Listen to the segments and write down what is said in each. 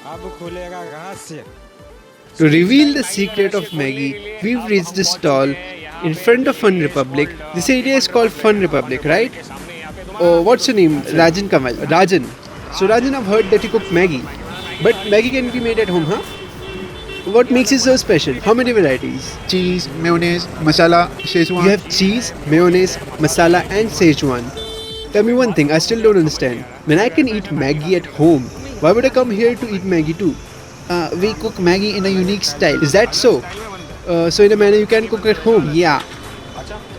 अब खुलेगा कहाँ से? To reveal the secret of Maggie, we've reached this stall in front of Fun Republic. This area is called Fun Republic, right? Oh, what's your name? Rajan Kamal. Rajan. So Rajan, I've heard that you cook Maggie. But Maggie can be made at home, huh? What makes it so special? How many varieties? cheese, mayonnaise, masala, Szechuan. You have cheese, mayonnaise, masala, and Szechuan. Tell me one thing, I still don't understand. When I can eat Maggie at home, why would I come here to eat Maggie too? We cook Maggie in a unique style. Is that so? So in a manner you can cook at home. Yeah,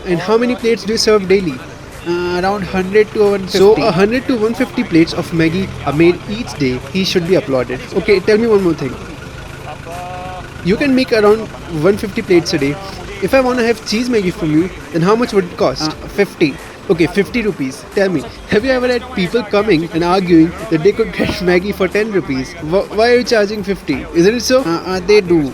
And how many plates do you serve daily? around 100 to 150. So 100 to 150 plates of Maggie are made each day. He should be applauded. Okay, tell me one more thing. You can make around 150 plates a day. If I want to have cheese Maggie from you, then how much would it cost? 50. Okay, 50 rupees. Tell me, have you ever had people coming and arguing that they could get Maggie for 10 rupees? Why are you charging 50? Isn't it so? They do.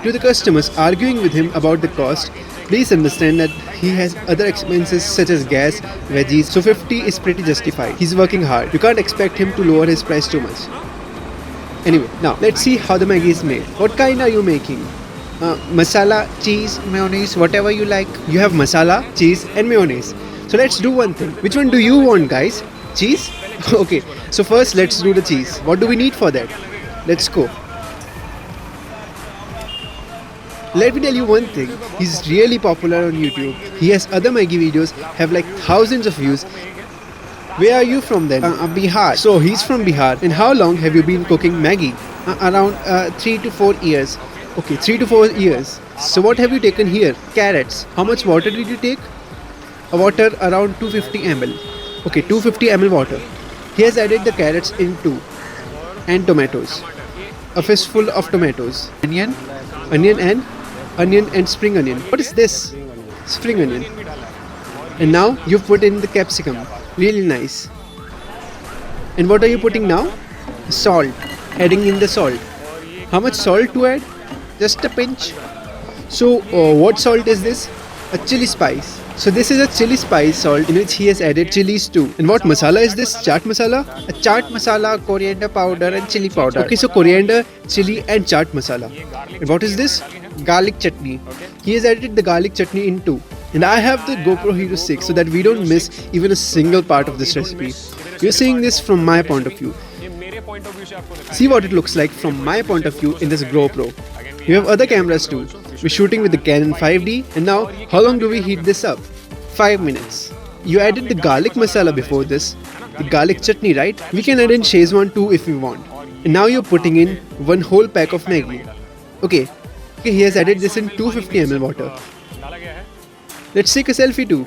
To the customers arguing with him about the cost, please understand that he has other expenses such as gas, veggies, so 50 is pretty justified. He's working hard. You can't expect him to lower his price too much. Anyway, now let's see how the Maggie is made. What kind are you making? Masala, cheese, mayonnaise, whatever you like. You have masala, cheese, and mayonnaise. So let's do one thing. Which one do you want, guys? Cheese? Okay, so first let's do the cheese. What do we need for that? Let's go. Let me tell you one thing, he's really popular on YouTube. He has other Maggie videos, have like thousands of views. Where are you from then? Bihar. So he's from Bihar. And how long have you been cooking Maggie? Around 3 to 4 years. Okay, 3 to 4 years. So what have you taken here? Carrots. How much water did you take? Water around 250 ml. Okay, 250 ml water. He has added the carrots into and tomatoes. A fistful of tomatoes. Onion. Onion and spring onion. What is this? Spring onion. And now you've put in the capsicum. Really nice. And what are you putting now? Salt. Adding in the salt. How much salt to add? Just a pinch. So what salt is this? A chili spice. So this is a chili spice salt in which he has added chilies too. And what masala is this? Chaat masala? A chaat masala, coriander powder, and chili powder. Okay, so coriander, chili and chaat masala. And what is this? Garlic chutney. He has added the garlic chutney in too. And I have the GoPro Hero 6 so that we don't miss even a single part of this recipe. You're seeing this from my point of view. See what it looks like from my point of view in this GoPro. You have other cameras too. We're shooting with the Canon 5D and now how long do we heat this up? 5 minutes. You added the garlic masala before this, the garlic chutney, right? We can add in Szechuan too if we want. And now you're putting in one whole pack of Maggie. Okay, he has added this in 250 ml water. Let's take a selfie too.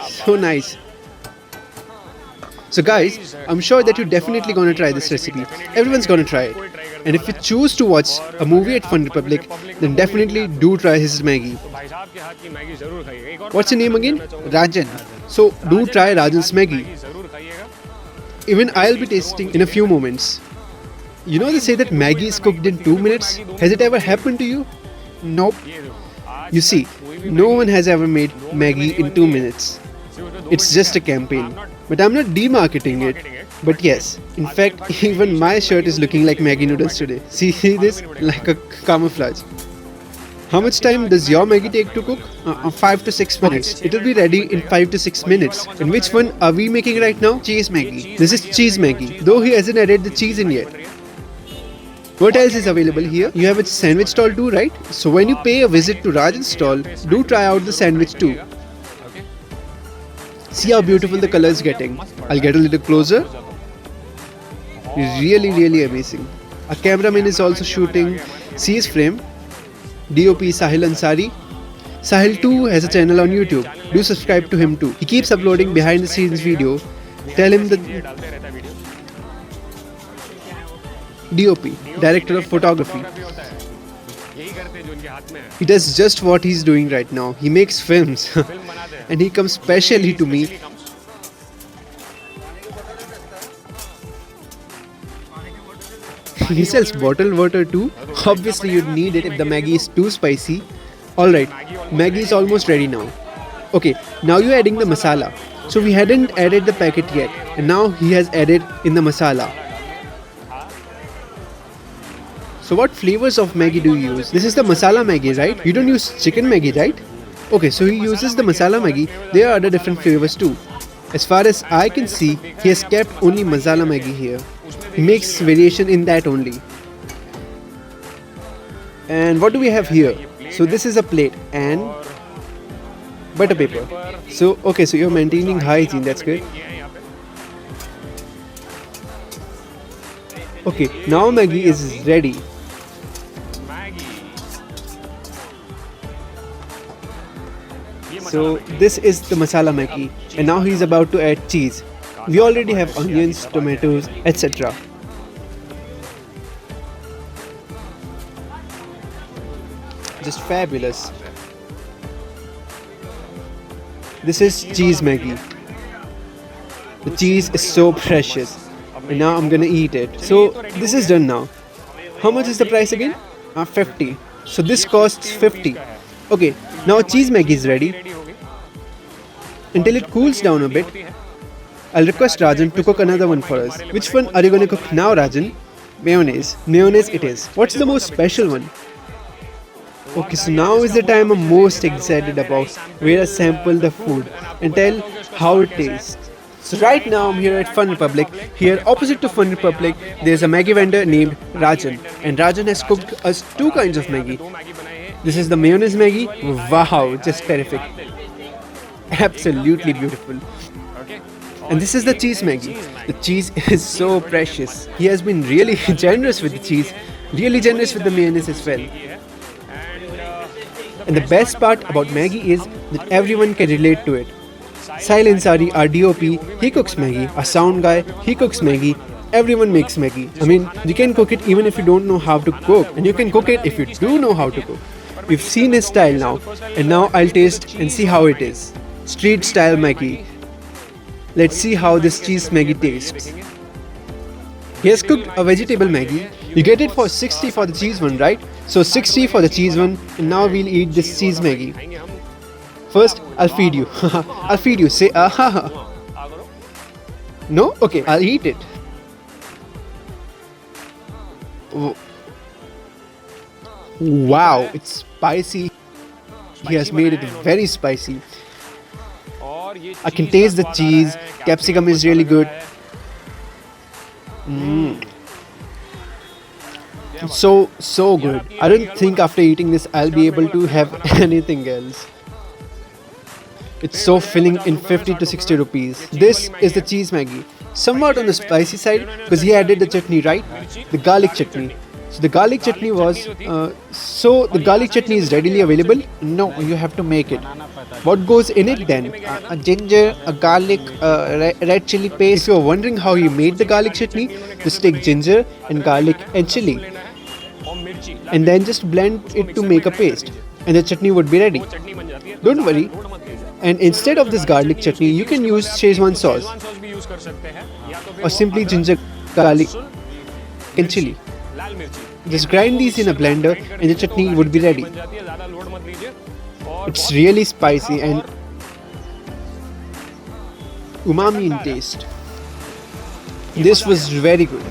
So nice. So guys, I'm sure that you're definitely gonna try this recipe. Everyone's gonna try it. And if you choose to watch a movie at Fun Republic, then definitely do try his Maggie. What's your name again? Rajan. So do try Rajan's Maggie. Even I'll be tasting in a few moments. You know they say that Maggie is cooked in 2 minutes? Has it ever happened to you? Nope. You see, no one has ever made Maggie in 2 minutes. It's just a campaign. But I'm not demarketing it. But yes, in fact, even my shirt is looking like Maggie noodles today. See this? Like a camouflage. How much time does your Maggie take to cook? 5 to 6 minutes. It will be ready in 5 to 6 minutes. And which one are we making right now? Cheese Maggie. This is cheese Maggie, though he hasn't added the cheese in yet. What else is available here? You have a sandwich stall too, right? So when you pay a visit to Rajan's stall, do try out the sandwich too. See how beautiful the color is getting. I'll get a little closer. Really amazing. Our cameraman is also shooting. See his frame. DOP Sahil Ansari. Sahil too has a channel on YouTube. Do subscribe to him too. He keeps uploading behind the scenes video. Tell him the DOP, Director of Photography. He does just what he's doing right now. He makes films. And he comes specially to me. He sells bottled water too. Obviously you'd need it if the Maggie is too spicy. Alright, Maggie is almost ready now. Okay, now you're adding the masala. So we hadn't added the packet yet, and now he has added in the masala. So what flavors of Maggi do you use? This is the masala Maggi, right? You don't use chicken Maggi, right? Okay, so he uses the masala Maggi. There are other different flavors too. As far as I can see, he has kept only masala Maggi here. He makes variation in that only. And what do we have here? So this is a plate and butter paper. So okay, so you're maintaining hygiene, that's good. Okay, now Maggi is ready. So this is the masala Maggi, and now he's about to add cheese. We already have onions, tomatoes, etc. Just fabulous. This is cheese Maggi. The cheese is so precious, and now I'm gonna eat it. So this is done now. How much is the price again? 50. So this costs 50. Okay, now cheese Maggi is ready. Until it cools down a bit, I'll request Rajan to cook another one for us. Which one are you gonna cook now, Rajan? Mayonnaise. Mayonnaise it is. What's the most special one? Okay, so now is the time I'm most excited about, where I sample the food and tell how it tastes. So right now I'm here at Fun Republic. Here opposite to Fun Republic, there's a Maggi vendor named Rajan, and Rajan has cooked us two kinds of Maggi. This is the mayonnaise Maggi. Wow, just terrific. Absolutely beautiful. And this is the cheese Maggi. The cheese is so precious. He has been really generous with the cheese, really generous with the mayonnaise as well. And the best part about Maggi is that everyone can relate to it. Sahil Ansari, our DOP, he cooks Maggi. Our sound guy, he cooks Maggi. Everyone makes Maggi. I mean, you can cook it even if you don't know how to cook, and you can cook it if you do know how to cook. We've seen his style now, and now I'll taste and see how it is. Street style Maggi. Let's see how this cheese Maggi tastes. He has cooked a vegetable Maggi. You get it for 60 for the cheese one, right? So 60 for the cheese one, and now we'll eat this cheese Maggi. First, I'll feed you. I'll feed you. Say ah. No? Okay, I'll eat it. Wow, it's spicy. He has made it very spicy. I can taste the cheese. Capsicum is really good. So good. I don't think after eating this I'll be able to have anything else. It's so filling in 50 to 60 rupees. This is the cheese Maggi. Somewhat on the spicy side because he added the chutney, right? The garlic chutney. So the garlic chutney was, the garlic chutney is readily available? No, you have to make it. What goes in it then? A ginger, a garlic, red chili If paste. you're wondering how he made the garlic chutney, just take ginger and garlic and chili, and then just blend it to make a paste, and the chutney would be ready. Don't worry. And instead of this garlic chutney, you can use Szechuan sauce or simply ginger, garlic and chili. Just grind these in a blender and the chutney would be ready. It's really spicy and umami in taste. This was very good.